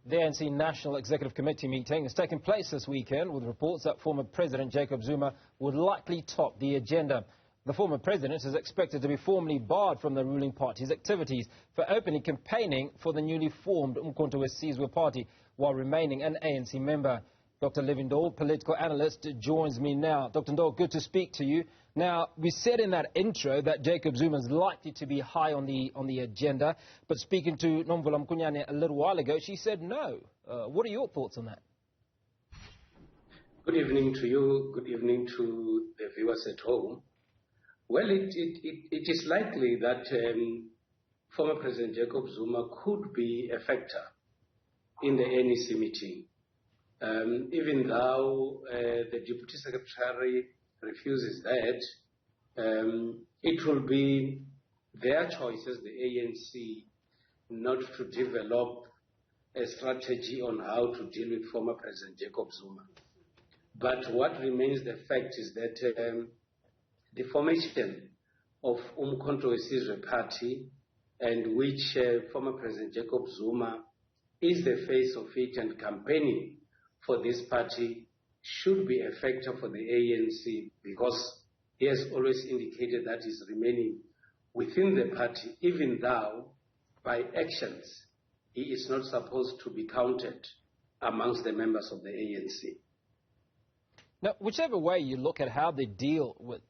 The ANC National Executive Committee meeting has taken place this weekend with reports that former President Jacob Zuma would likely top the agenda. The former president is expected to be formally barred from the ruling party's activities for openly campaigning for the newly formed Umkhonto weSizwe party while remaining an ANC member. Dr. Levy Ndou, political analyst, joins me now. Dr. Ndou, good to speak to you. Now, we said in that intro that Jacob Zuma is likely to be high on the agenda, but speaking to Nomvula Mkunyane a little while ago, she said no. What are your thoughts on that? Good evening to you. Good evening to the viewers at home. Well, it is likely that former President Jacob Zuma could be a factor in the NEC meeting. Even though the Deputy Secretary refuses that, it will be their choice as the ANC not to develop a strategy on how to deal with former President Jacob Zuma. But what remains the fact is that the formation of Umkhonto weSizwe party, and which former President Jacob Zuma is the face of it and campaigning for this party, should be a factor for the ANC, because he has always indicated that he's remaining within the party, even though by actions he is not supposed to be counted amongst the members of the ANC. Now, whichever way you look at how they deal with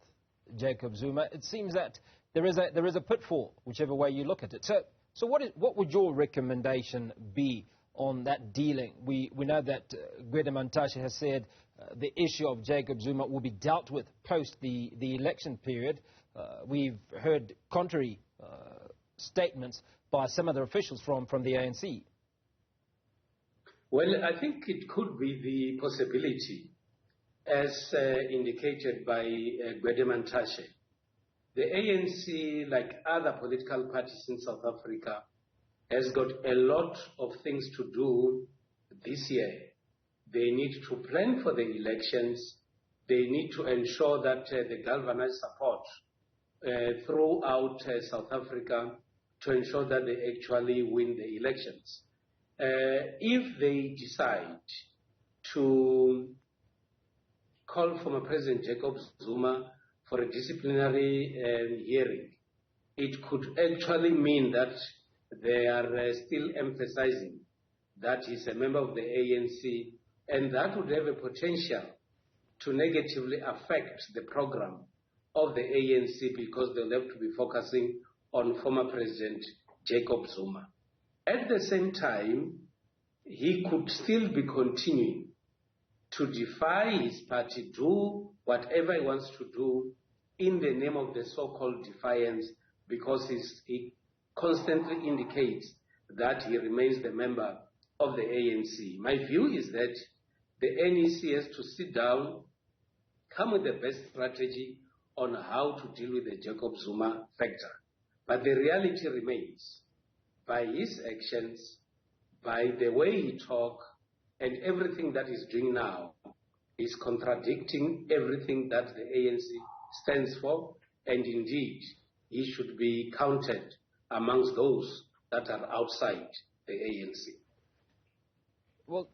Jacob Zuma, it seems that there is a pitfall, whichever way you look at it. So what would your recommendation be on that dealing? We know that Gwede Mantashe has said the issue of Jacob Zuma will be dealt with post the election period. We've heard contrary statements by some other officials from the ANC. Well, I think it could be the possibility, as indicated by Gwede Mantashe. The ANC, like other political parties in South Africa, has got a lot of things to do this year. They need to plan for the elections. They need to ensure that they galvanize support throughout South Africa to ensure that they actually win the elections. If they decide to call former President Jacob Zuma for a disciplinary hearing, it could actually mean that they are still emphasizing that he's a member of the ANC, and that would have a potential to negatively affect the program of the ANC, because they'll have to be focusing on former President Jacob Zuma. At the same time, he could still be continuing to defy his party, do whatever he wants to do in the name of the so-called defiance, because he constantly indicates that he remains the member of the ANC. My view is that the NEC has to sit down, come with the best strategy on how to deal with the Jacob Zuma factor. But the reality remains, by his actions, by the way he talks, and everything that he's doing now is contradicting everything that the ANC stands for, and indeed, he should be counted amongst those that are outside the ANC. Well,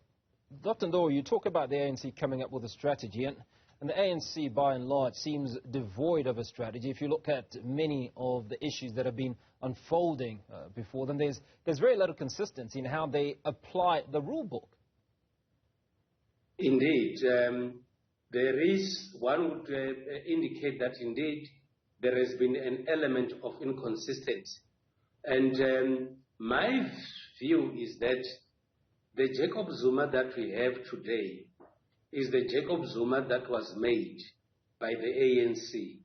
Dr. Ndou, you talk about the ANC coming up with a strategy, and the ANC, by and large, seems devoid of a strategy. If you look at many of the issues that have been unfolding before them, there's very little consistency in how they apply the rule book. Indeed. One would indicate that indeed there has been an element of inconsistency. And my view is that the Jacob Zuma that we have today is the Jacob Zuma that was made by the ANC.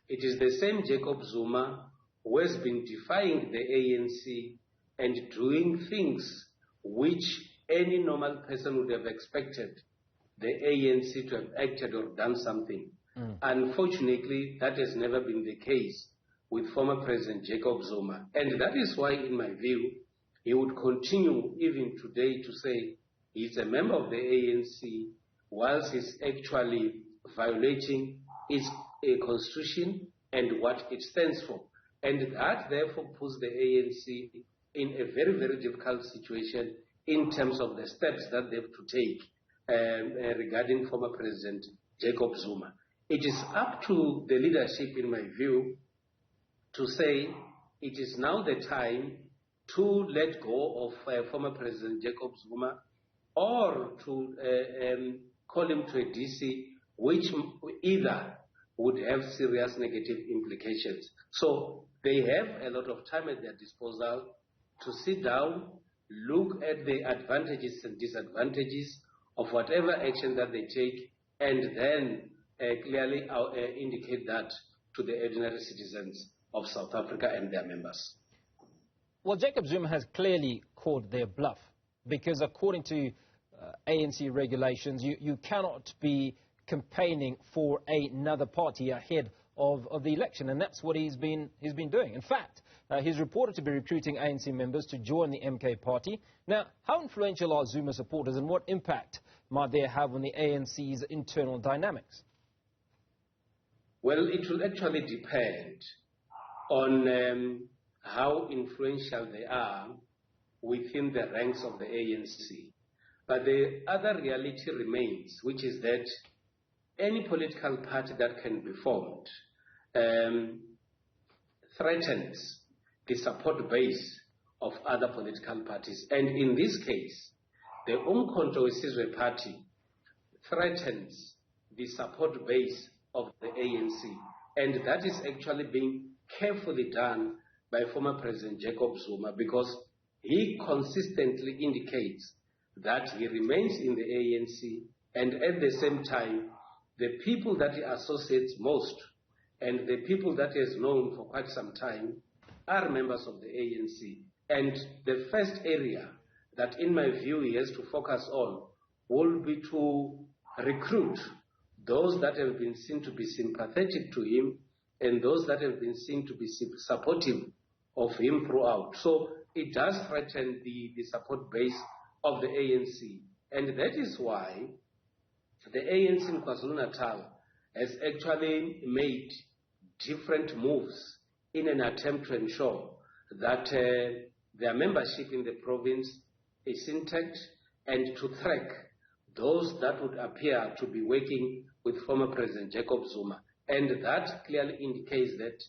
It is the same Jacob Zuma who has been defying the ANC and doing things which any normal person would have expected the ANC to have acted or done something. Unfortunately, that has never been the case with former President Jacob Zuma. And that is why, in my view, he would continue even today to say he's a member of the ANC whilst he's actually violating its constitution and what it stands for. And that therefore puts the ANC in a very, very difficult situation in terms of the steps that they have to take regarding former President Jacob Zuma. It is up to the leadership, in my view, to say it is now the time to let go of former President Jacob Zuma, or to call him to a DC, which either would have serious negative implications. So they have a lot of time at their disposal to sit down, look at the advantages and disadvantages of whatever action that they take, and then clearly indicate that to the ordinary citizens of South Africa and their members. Well, Jacob Zuma has clearly called their bluff, because according to ANC regulations, you cannot be campaigning for another party ahead of the election, and that's what he's been doing. In fact, he's reported to be recruiting ANC members to join the MK party. Now, how influential are Zuma supporters, and what impact might they have on the ANC's internal dynamics? Well, it will actually depend on how influential they are within the ranks of the ANC. But the other reality remains, which is that any political party that can be formed threatens the support base of other political parties. And in this case, the Umkhonto weSizwe party threatens the support base of the ANC. And that is actually being carefully done by former President Jacob Zuma, because he consistently indicates that he remains in the ANC, and at the same time, the people that he associates most and the people that he has known for quite some time are members of the ANC. And the first area that, in my view, he has to focus on will be to recruit those that have been seen to be sympathetic to him and those that have been seen to be supportive of him throughout. So it does threaten the support base of the ANC. And that is why the ANC in KwaZulu-Natal has actually made different moves in an attempt to ensure that their membership in the province is intact, and to track those that would appear to be working with former President Jacob Zuma. And that clearly indicates that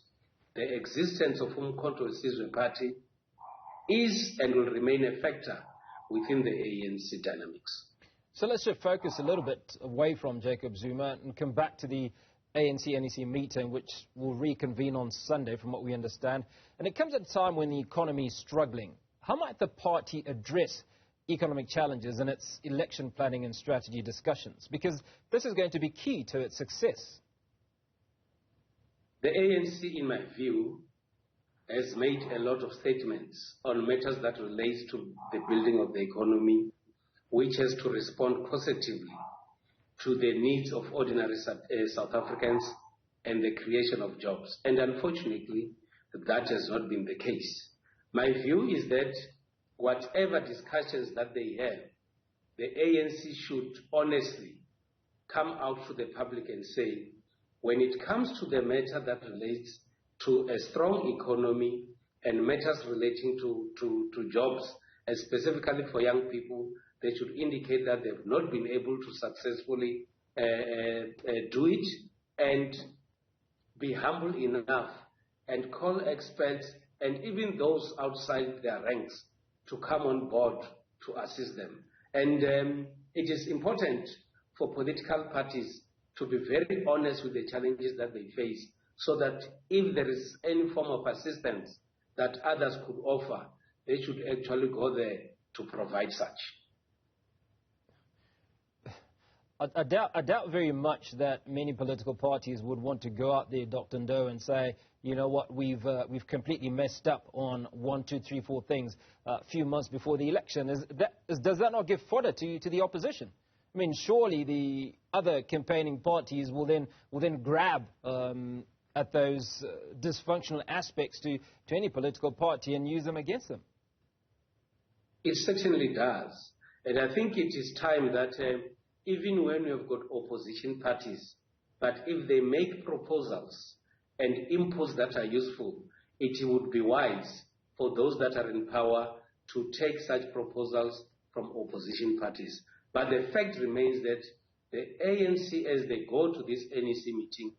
the existence of Umkhonto weSizwe party is and will remain a factor within the ANC dynamics. So let's just focus a little bit away from Jacob Zuma and come back to the ANC NEC meeting, which will reconvene on Sunday, from what we understand. And it comes at a time when the economy is struggling. How might the party address economic challenges in its election planning and strategy discussions? Because this is going to be key to its success. The ANC, in my view, has made a lot of statements on matters that relate to the building of the economy, which has to respond positively to the needs of ordinary South Africans and the creation of jobs. And unfortunately, that has not been the case. My view is that whatever discussions that they have, the ANC should honestly come out to the public and say, when it comes to the matter that relates to a strong economy and matters relating to jobs, and specifically for young people, they should indicate that they've not been able to successfully do it, and be humble enough and call experts and even those outside their ranks to come on board to assist them. And it is important for political parties to be very honest with the challenges that they face, so that if there is any form of assistance that others could offer, they should actually go there to provide such. I doubt very much that many political parties would want to go out there, Dr. Ndou, and say, you know what, we've completely messed up on 1, 2, 3, 4 things a few months before the election. Does that not give fodder to the opposition? I mean, surely the other campaigning parties will then grab at those dysfunctional aspects to any political party and use them against them. It certainly does. And I think it is time that even when we've got opposition parties, but if they make proposals and inputs that are useful, it would be wise for those that are in power to take such proposals from opposition parties. But the fact remains that the ANC, as they go to this NEC meeting,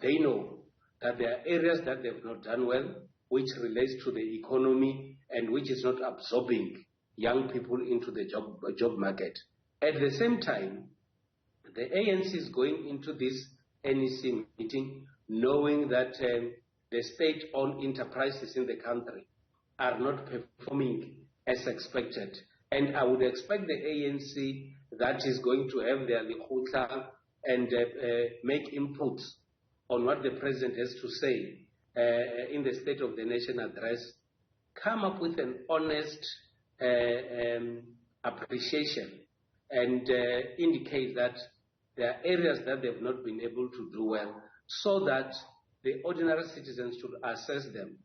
they know that there are areas that they have not done well, which relates to the economy and which is not absorbing young people into the job market. At the same time, the ANC is going into this NEC meeting knowing that the state-owned enterprises in the country are not performing as expected. And I would expect the ANC that is going to have their likhutla and make inputs on what the president has to say in the State of the Nation address, come up with an honest appreciation and indicate that there are areas that they've not been able to do well, so that the ordinary citizens should assess them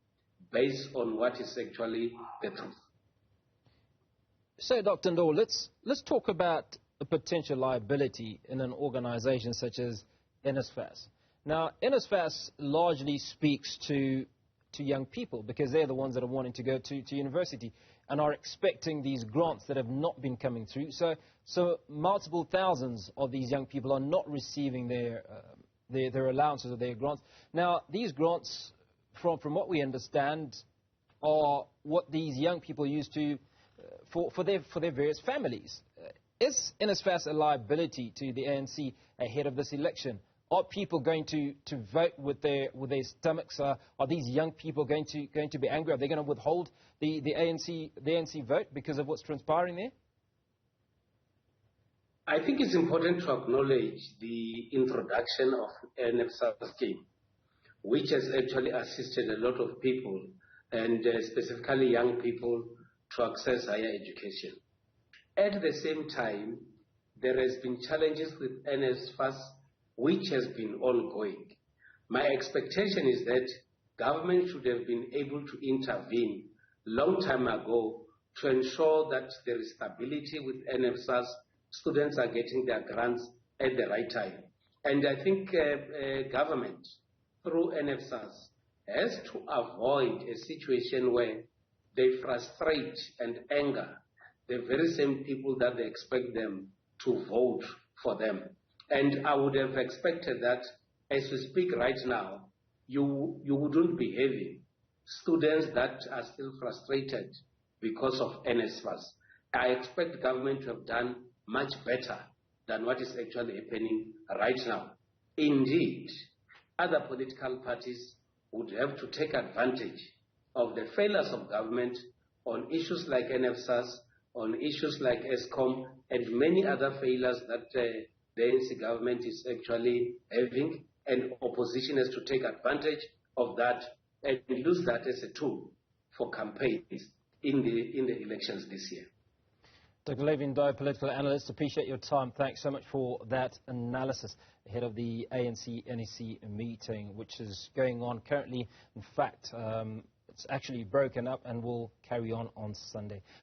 based on what is actually the truth. So, Dr. Ndou, let's talk about a potential liability in an organization such as NSFS. Now, NSFS largely speaks to young people because they're the ones that are wanting to go to university and are expecting these grants that have not been coming through. So multiple thousands of these young people are not receiving their allowances or their grants. Now, these grants, from what we understand, are what these young people use to for their various families. Is NSFS a liability to the ANC ahead of this election? Are people going to vote with their stomachs? Are these young people going to be angry? Are they going to withhold the ANC vote because of what's transpiring there? I think it's important to acknowledge the introduction of NSFS scheme, which has actually assisted a lot of people, and specifically young people, to access higher education. At the same time, there has been challenges with NSFS, which has been ongoing. My expectation is that government should have been able to intervene long time ago to ensure that there is stability with NSFS, students are getting their grants at the right time. And I think government, through NSFS, has to avoid a situation where they frustrate and anger the very same people that they expect them to vote for them. And I would have expected that, as we speak right now, you wouldn't be having students that are still frustrated because of NSFS. I expect government to have done much better than what is actually happening right now. Indeed, other political parties would have to take advantage of the failures of government on issues like NSFS, on issues like ESCOM, and many other failures that the ANC government is actually having, and opposition has to take advantage of that and use that as a tool for campaigns in the elections this year. Dr. Levy Ndou, political analyst, appreciate your time. Thanks so much for that analysis ahead of the ANC NEC meeting, which is going on currently. In fact, it's actually broken up and will carry on Sunday.